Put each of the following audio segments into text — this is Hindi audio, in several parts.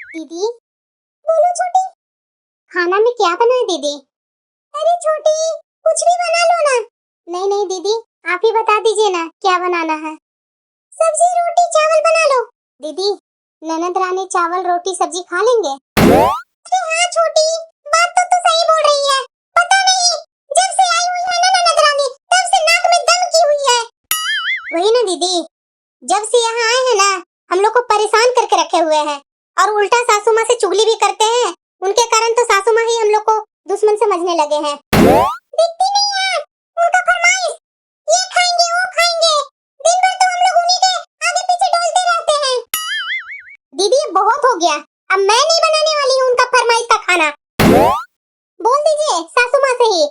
दीदी बोलो छोटी, खाना में क्या बनाए दीदी? अरे छोटी कुछ भी बना लो ना। नहीं नहीं दीदी आप ही बता दीजिए ना क्या बनाना है। सब्जी रोटी चावल बना लो। दीदी ननद रानी चावल रोटी सब्जी खा लेंगे? अरे हाँ छोटी बात तो सही बोल रही है। पता नहीं जब से आई हुई है ना ननद रानी तब से नाक में दम की हुई है। वही ना दीदी, जब से यहाँ आए हैं ना हम लोग को परेशान करके रखे हुए हैं और उल्टा सासू माँ से चुगली भी करते हैं। उनके कारण तो सासू माँ ही हम लोग को दुश्मन समझने लगे हैं। दिखती नहीं है उनका फरमाइश, ये खाएंगे वो खाएंगे, दिन भर तो हम लोग उन्हीं के आगे पीछे डोलते रहते हैं। दीदी ये बहुत हो गया, अब मैं नहीं बनाने वाली हूँ उनका फरमाइश का खाना। बोल दीजिए सासू माँ से ही।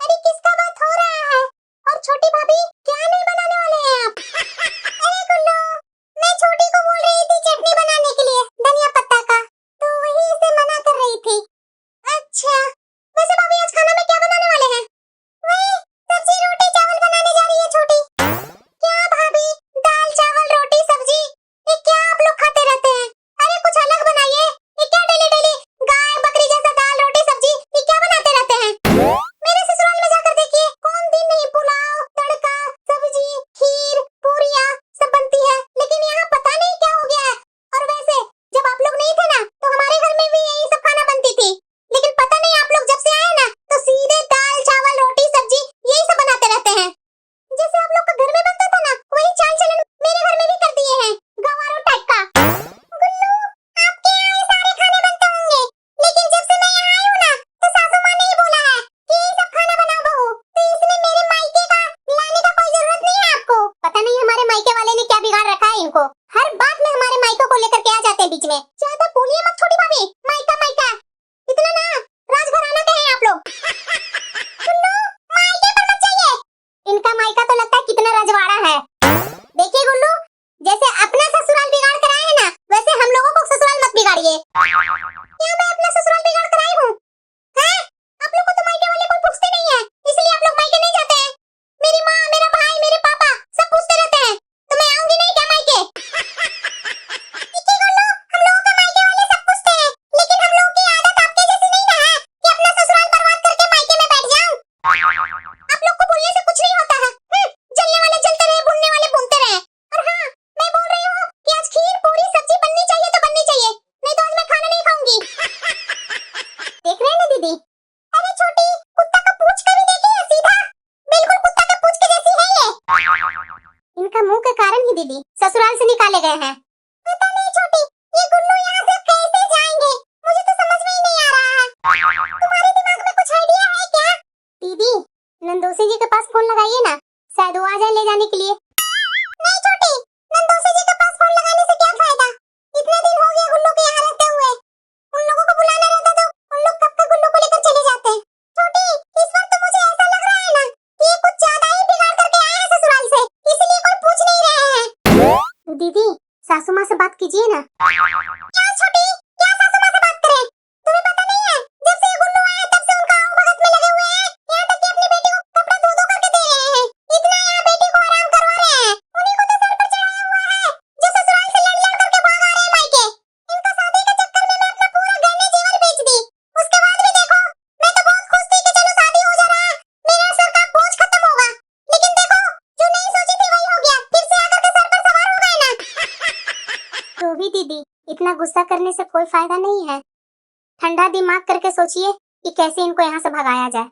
अरे किसका बात हो रहा है? और छोटी भाभी क्या नहीं बनाने वाले हैं आप? अरे गुल्लू मैं छोटी को बोल रही थी चटनी बनाने के लिए धनिया पत्ता का, तो वही इसे मना कर रही थी। अच्छा वैसे भाभी आज खाना में क्या बनाने वाले हैं? वही सब्जी रोटी चावल बनाने जा रही है छोटी। क्या भाभी दाल चावल रोटी सब्जी ये क्या आप लोग खाते रहते हैं? अरे कुछ अलग बनाइए, ये क्या डेली डेली गाय बकरी जैसा दाल रोटी सब्जी ये क्या बनाते रहते हैं? मेरे ससुराल में जाकर देखिए कौन दिन नहीं पुलाव तड़का सब्जी खीर पूरियां सब बनती है, लेकिन यहाँ पता नहीं क्या हो गया है। और वैसे जब आप लोग नहीं थे ना तो हमारे घर में भी यही सब खाना बनती थी, लेकिन पता नहीं आप लोग जब से आए ना तो सीधे दाल चावल रोटी सब्जी यही सब बनाते रहते हैं। जैसे आप लोग का घर में बनता था ना वही चाल चलन मेरे घर में भी कर दिए हैं, गंवारों टाइप का। गुल्लू आपके यहाँ ये सारे खाने बनते होंगे, लेकिन जब से मैं यहाँ आई हूँ ना तो सासू माँ ने ही बोला है कि ये सब खाना बनाओ बहू, तो इसमें मेरे मायके का लाने का कोई जरूरत नहीं है आपको। पता नहीं हमारे मायके वाले ने क्या बिगाड़ रखा है इनको, हर बात में हमारे मायकों को लेकर के आ जाते हैं बीच में। ज्यादा बोलिए मत छोटी भाभी, मायका मायका इतना ना राजघराना के हैं आप लोग। गुल्लू मायके पर मत जाइए, इनका मायका तो लगता है कितना रजवाड़ा है। देखिए गुल्लू जैसे अपना ससुराल बिगाड़ कर आए हैं ना वैसे हम लोगों को ससुराल मत बिगाड़िए। क्या मैं अपना ससुराल बिगाड़ कर आई हूँ? हैं? आप लोग को तो मायके वाले कोई पूछते नहीं है, इसलिए आप लोग मायके नहीं जाते हैं। मेरी माँ मेरा भाई मेरे पापा सब पूछते रहते हैं, तो मैं आऊंगी नहीं क्या मायके? देखिए गुल्लू हम लोगों के मायके वाले सब पूछते हैं, लेकिन हम लोगों की आदत आपके जैसी नहीं ना है कि अपना ससुराल बर्बाद करके मायके में बैठ जाऊं। आप लोग को बोलने से कुछ नहीं होता है, जलने वाले जलते रहे भुनने वाले भुनते रहे। और हाँ मैं बोल रही हूँ कि आज खीर पूरी सब्जी बननी चाहिए तो बननी चाहिए, नहीं तो आज मैं खाना नहीं खाऊंगी। देख रहे हैं ना दीदी? अरे छोटी कुत्ता का पूंछ कभी देखी है सीधा? बिल्कुल कुत्ता के पूंछ के जैसी है ये। इनका मुंह के कारण ही दीदी ससुराल से निकाले गए हैं। पता नहीं छोटी ये गुल्लू यहाँ से कैसे जाएंगे, मुझे तो समझ में ही नहीं आ रहा है। तुम्हारे दिमाग में कुछ आइडिया है क्या? दीदी नंदोसी जी के पास फोन लगाइए ना, शायद वो आ जाए ले जाने के लिए। नहीं छोटी नंदोसी जी के पास फोन लगाने से क्या फायदा, इतने दिन हो गए गुल्लू के यहाँ रहते हुए, उन लोगों को बुलाना रहता तो उन लोग कब का गुल्लू को लेकर चले जाते। छोटी इस बार तो मुझे ऐसा लग रहा है ना कि ये कुछ ज्यादा ही बिगाड़ करके आए हैं ससुराल से, इसलिए कोई पूछ नहीं रहे हैं। दीदी सासू माँ से बात कीजिए ना। क्या छोटी क्या सासू माँ से बात करें? तुम्हें पता नहीं है जब से ये गुल्लू आया तब से उनका आओ भगत में लगे हुए हैं, यहाँ तक कि अपनी बेटी को कपड़ा धो धो करके दे रहे हैं, इतना यहाँ बेटी को आराम करवा रहे हैं। उन्हीं को तो सर पर चढ़ाया हुआ है जो ससुराल से लड़ लड़ करके भाग आ रहे हैं मायके। इनका शादी के चक्कर में मैं अपना पूरा गहने जेवर बेच दी, उसके बाद भी देखो मैं तो बहुत खुश थी कि चलो शादी हो जा रहा है, मेरा सर का बोझ खत्म होगा, लेकिन देखो जो नहीं सोची थी वही हो गया, फिर से आकर के सर पर सवार हो गए ना। तो भी दीदी इतना गुस्सा करने से कोई फायदा नहीं है, ठंडा दिमाग करके सोचिए कि कैसे इनको यहाँ से भगाया जाए।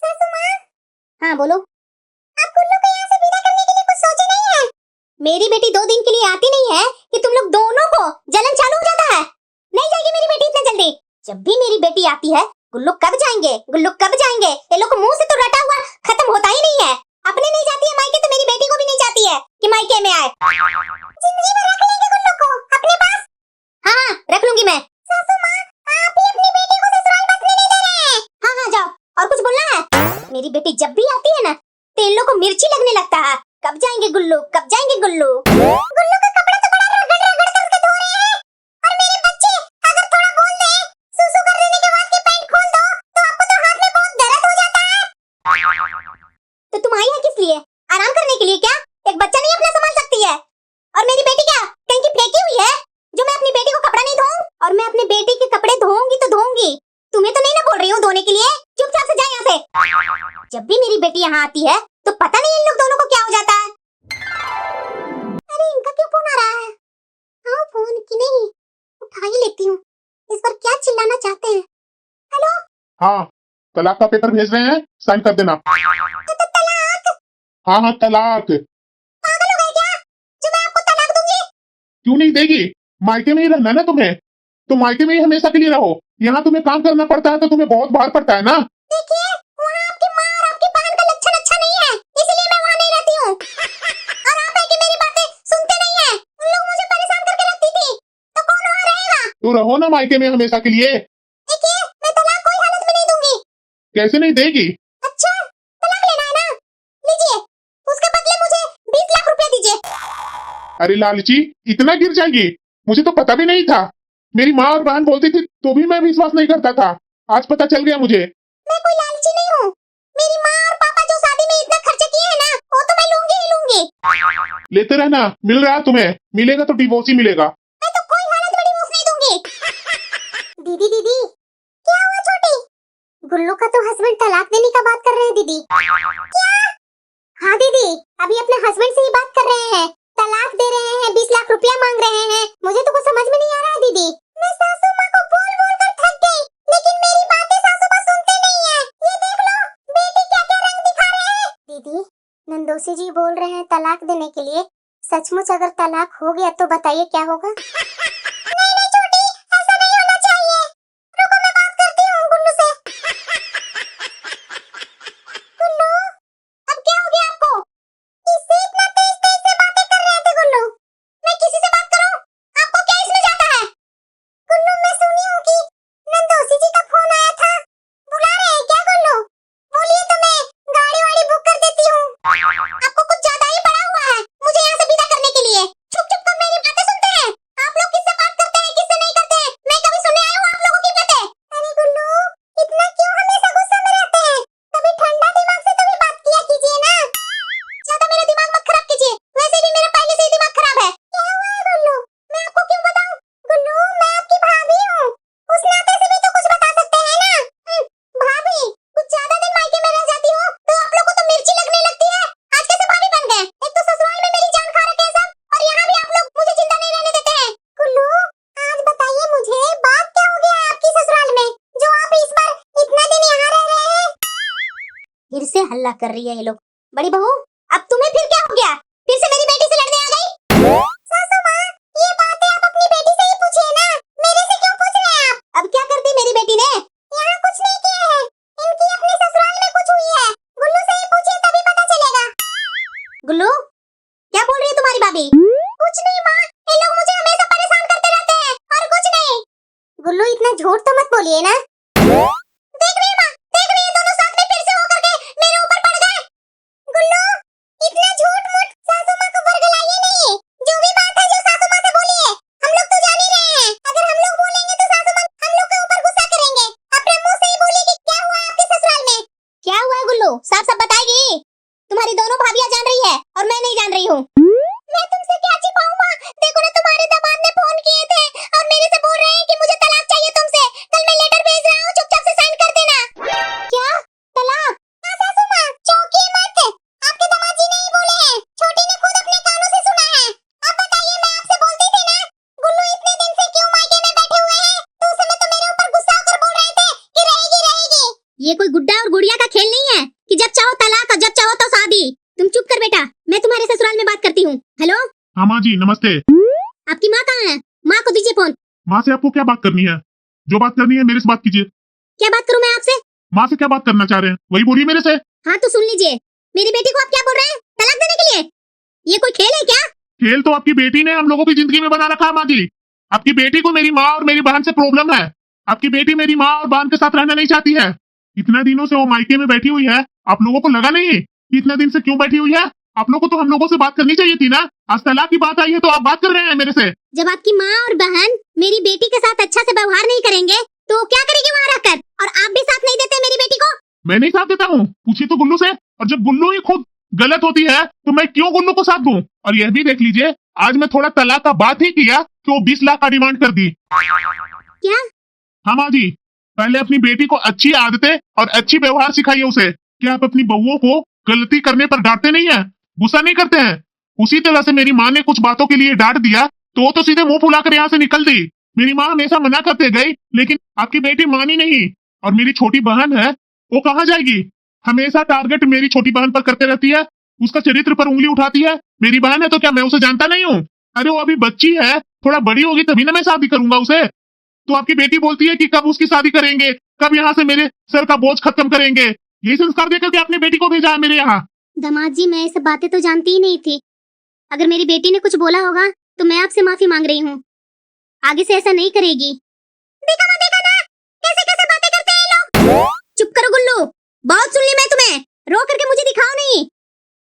सासू माँ। हाँ बोलो। आप गुल्लू को यहाँ से विदा करने के लिए कुछ सोचे नहीं है? मेरी बेटी 2 दिन के लिए आती नहीं है कि तुम लोग दोनों को जलन चालू हो जाता है? नहीं जाएगी मेरी बेटी इतना जल्दी। जब भी मेरी बेटी आती है गुल्लू कब जाएंगे गुल्लू कब जाएंगे, ये लोग को मुंह से तो रटा हुआ खत्म होता ही नहीं है। अपने नहीं जाती है मायके तो मेरी बेटी को भी नहीं चाहती है कि मायके में आए। जिंदगी भर रख लेंगे गुल्लू को अपने पास? हाँ रख लूंगी मैं। सासू माँ आप ही अपनी बेटी को ससुराल बसने नहीं दे रहे हैं। हाँ हाँ जाओ, और कुछ बोलना है? मेरी बेटी जब भी आती है ना तो इन लोग को मिर्ची लगने लगता है, कब जाएंगे गुल्लू कब जाएंगे गुल्लू। गुल्लू का कपड़ा तो बड़ा रगड़ रगड़ करके धो रहे हैं, और मेरे बच्चे अगर थोड़ा बोल दे सुसु कर देने के बाद कि पैंट खोल दो तो आपको तो हाथ में बहुत दर्द हो जाता है। तो तुम आई है किस लिए? आराम करने के लिए क्या? एक बच्चा नहीं अपना संभाल सकती है? और मेरी जब भी मेरी बेटी यहाँ आती है तो पता नहीं इन लोग दोनों को क्या हो जाता है। अरे इनका क्यों फोन आ रहा है? हाँ फोन की नहीं, उठा ही लेती हूँ। इस पर क्या चिल्लाना चाहते हैं? हेलो। हाँ, तलाक का पेपर भेज रहे हैं, साइन कर देना। तो तलाक? हाँ हाँ तलाक। पागल हो गए क्या? जो मैं आपको तलाक दूंगी? क्यों नहीं देगी? मायके में ही रहना ना तुम्हें, तो मायके में ही हमेशा के लिए रहो। यहाँ तुम्हें काम करना पड़ता है तो तुम्हें बहुत भार पड़ता है ना। देखिए वहाँ आपकी माँ और आपकी बहन का लक्षण अच्छा नहीं है, इसलिए मैं वहाँ नहीं रहती हूँ। और आप है कि मेरी बातें सुनते नहीं है। उन लोग मुझे परेशान करके रखती थी, तो कौन वहाँ रहेगा? तो रहो ना मायके में हमेशा के लिए। देखिए मैं तलाक कोई हालत में नहीं दूंगी। कैसे नहीं देगी? अच्छा तलाक लेना है ना, लीजिए। उसके बदले मुझे 20 लाख रुपए दीजिए। अरे लालची, इतना गिर जाएगी? मुझे तो पता भी नहीं था। मेरी माँ और बहन बोलती थी तो भी मैं विश्वास नहीं करता था, आज पता चल गया मुझे। मैं कोई लालची नहीं हूँ। मेरी माँ और पापा जो शादी में इतना खर्चा किए हैं ना, वो तो मैं लूंगी ही लूंगी। लेते रहना, मिल रहा है तुम्हें, मिलेगा तो डिवोर्स ही मिलेगा। मैं तो कोई हालत में डिवोर्स नहीं दूंगी। दीदी दीदी क्या हुआ छोटी? गुल्लू का तो हस्बैंड तलाक देने का बात कर रहे हैं दीदी। क्या? हाँ दीदी, अभी अपने हस्बैंड से ही बात कर रहे हैं, तलाक दे रहे हैं, 20 लाख रुपया मांग रहे हैं। मुझे तो कुछ समझ में नहीं आ रहा है दीदी। मैं सासू माँ को बोल बोल कर थक गई, लेकिन मेरी बातें सासू माँ सुनते नहीं है। ये देख लो बेटी क्या क्या रंग दिखा रहे हैं। दीदी नंदोसी जी बोल रहे हैं तलाक देने के लिए, सचमुच अगर तलाक हो गया तो बताइए क्या होगा? नहीं नहीं छोटी, ऐसा नहीं होना चाहिए। रुको मैं बात करती हूँ गुल्लू से। गुल्लू अब क्या हो गया आपको? इससे इतना तेज तेज से बातें कर रहे थे गुल्लू। मैं किसी से बात करूं? आपको क्या इसमें जाता है? गुल्लू मैं सुनी हूँ कि नंदोसी जी का फोन आया था, बुला रहे हैं क्या गुल्लू? बोलिए तो मैं गाड़ी वाड़ी बुक कर देती हूँ। आपको कुछ ज्यादा ही पड़ा हुआ है मुझे यहाँ से विदा करने के लिए। चुप चुप कर मेरी बातें सुनते हैं। आप लोग किससे बात करते हैं किससे नहीं करते हैं, मैं कभी सुनने आई हूँ आप लोगों की बातें? अरे गुल्लू इतना क्यों हमेशा गुस्सा में रहते हैं? कभी ठंडा दिमाग से तो भी बात किया कीजिए ना। ज्यादा मेरा दिमाग मत खराब कीजिए, वैसे भी मेरा पहले से ही दिमाग खराब है। क्या हुआ है गुल्लू? मैं आपको क्यों बताऊं? गुल्लू मैं आपकी भाभी हूँ, उस नाते से भी तो कुछ बता सकते हैं ना। भाभी कुछ ज्यादा दिन मायके में रह जाती हो तो आप लोग को तो मिर्ची लगने लगती है। आज कैसे भाभी बन गए? एक तो ससुराल में मेरी जान खा रखे हैं सब, और यहाँ भी आप लोग मुझे जिंदा नहीं रहने देते हैं। गुल्लू आज बताइए मुझे बात क्या हो गया है आपकी ससुराल में, जो आप इस बार इतना दिन यहाँ रह रहे हैं? फिर से हल्ला कर रही है ये लोग। बड़ी बहू अब तुम्हें फिर क्या हो गया? फिर से मेरी बेटी से लड़ने आ गई? सासू माँ ये बातें आप अपनी बेटी से ही पूछिए ना, मेरे से क्यों पूछ रहे हैं आप? अब क्या कर दी मेरी बेटी ने? यहाँ कुछ नहीं किया है, इनकी अपने ससुराल में कुछ हुई है। गुल्लू से ही पूछिए तभी पता चलेगा। गुल्लू क्या बोल रही है तुम्हारी भाभी? कुछ नहीं माँ, ये लोग मुझे हमेशा परेशान करते रहते हैं और कुछ नहीं। गुल्लू इतना झूठ तो मत बोलिए ना। देख रही है माँ, देख रही है दोनों साथ में फिर से होकर के मेरे ऊपर पड़ गए। गुल्लू इतना झूठ मूठ सासू माँ को बरगलाइए नहीं। जो भी बात है जो सासू माँ से बोलिए, हम लोग तो जान ही रहे हैं। अगर हम लोग बोलेंगे तो सासू माँ हम लोग के ऊपर गुस्सा करेंगे। अपने मुंह से ही बोलिए कि क्या हुआ है आपके ससुराल में? क्या हुआ है गुल्लू? साफ साफ बताएगी। तुम्हारी दोनों भाभियां जान रही है और मैं नहीं जान रही हूँ। मैं तुमसे क्या छिपाऊं माँ? देखो ना तुम्हारे दामाद ने फोन किए थे और मेरे से बोल रहे हैं कि मुझे तलाक चाहिए तुमसे। कल मैं लेटर भेज रहा हूँ, चुपचाप से साइन कर देना। क्या तलाक? हाँ सासू माँ चौंकिए मत, आपके दामाद जी नहीं बोले हैं, छोटी ने खुद अपने कानों से सुना है। अब बताइए मैं आपसे बोलती थी ना गुल्लू इतने दिन से क्यों मायके में बैठे हुए हैं, तो उस समय तो मेरे ऊपर गुस्सा होकर बोल रहे थे कि रहेगी रहेगी। ये कोई गुड्डा और गुड़िया का खेल नहीं है कि जब चाहो तलाक और जब चाहो तो शादी। तुम चुप कर बेटा, मैं तुम्हारे ससुराल में बात करती हूँ। हेलो हाँ माँ जी नमस्ते। आपकी माँ कहाँ है? माँ को दीजिए फोन। माँ से आपको क्या बात करनी है? जो बात करनी है मेरे से बात कीजिए। क्या बात करूँ मैं आपसे? माँ से क्या बात करना चाह रहे हैं वही बोलिए मेरे से। हाँ तो सुन लीजिए, मेरी बेटी को आप क्या बोल रहे हैं तलाक देने के लिए? ये कोई खेल है क्या? खेल तो आपकी बेटी ने हम लोगों की जिंदगी में बना रखा है माँ जी। आपकी बेटी को मेरी माँ और मेरी बहन से प्रॉब्लम है। आपकी बेटी मेरी माँ और बहन के साथ रहना नहीं चाहती है। इतने दिनों से वो मायके में बैठी हुई है, आप लोगों को लगा नहीं कि इतने दिन से क्यों बैठी हुई है? आप लोगों को तो हम लोगों से बात करनी चाहिए थी ना। आज तलाक की बात आई है तो आप बात कर रहे हैं मेरे से। जब आपकी माँ और बहन मेरी बेटी के साथ अच्छा से व्यवहार नहीं करेंगे तो क्या करेगी वहाँ रहकर? और आप भी साथ नहीं देते मेरी बेटी को? मैं नहीं साथ देता हूँ, पूछिए तो गुल्लू से। और जब गुल्लू ही खुद गलत होती है तो मैं क्यों गुल्लू को साथ दूं? और यह भी देख लीजिए आज मैं थोड़ा तलाक का बात ही किया तो 20 लाख का डिमांड कर दी। क्या? हाँ माँ जी, पहले अपनी बेटी को अच्छी आदतें और अच्छी व्यवहार सिखाइए उसे क्या आप अपनी बहुओं को गलती करने पर डांटते नहीं है, गुस्सा नहीं करते हैं? उसी तरह से मेरी माँ ने कुछ बातों के लिए डांट दिया तो सीधे मुंह फुलाकर यहाँ से निकल दी। मेरी माँ हमेशा मना करते गई, लेकिन आपकी बेटी मानी नहीं। और मेरी छोटी बहन है, वो कहाँ जाएगी? हमेशा टारगेट मेरी छोटी बहन पर करते रहती है, उसका चरित्र पर उंगली उठाती है। मेरी बहन है तो क्या मैं उसे जानता नहीं हूँ? अरे वो अभी बच्ची है, थोड़ा बड़ी होगी तभी ना मैं शादी करूंगा उसे। तो आपकी बेटी बोलती है कि कब उसकी शादी करेंगे, कब यहाँ से मेरे सर का बोझ खत्म करेंगे। यही संस्कार देकर के आपने बेटी को भेजा है मेरे यहाँ। दामाद जी, मैं ये सब बातें तो जानती ही नहीं थी। अगर मेरी बेटी ने कुछ बोला होगा तो मैं आपसे माफी मांग रही हूँ। आगे से ऐसा नहीं करेगी। देखा ना, कैसे कैसे बातें करते हैं ये लोग। चुप करो गुल्लू, बहुत सुन ली मैं तुम्हें। रो करके मुझे दिखाओ नहीं।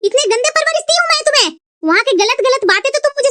इतने गंदे परवरिश दी हूँ मैं तुम्हें। वहाँ की गलत गलत बातें तो तुम मुझे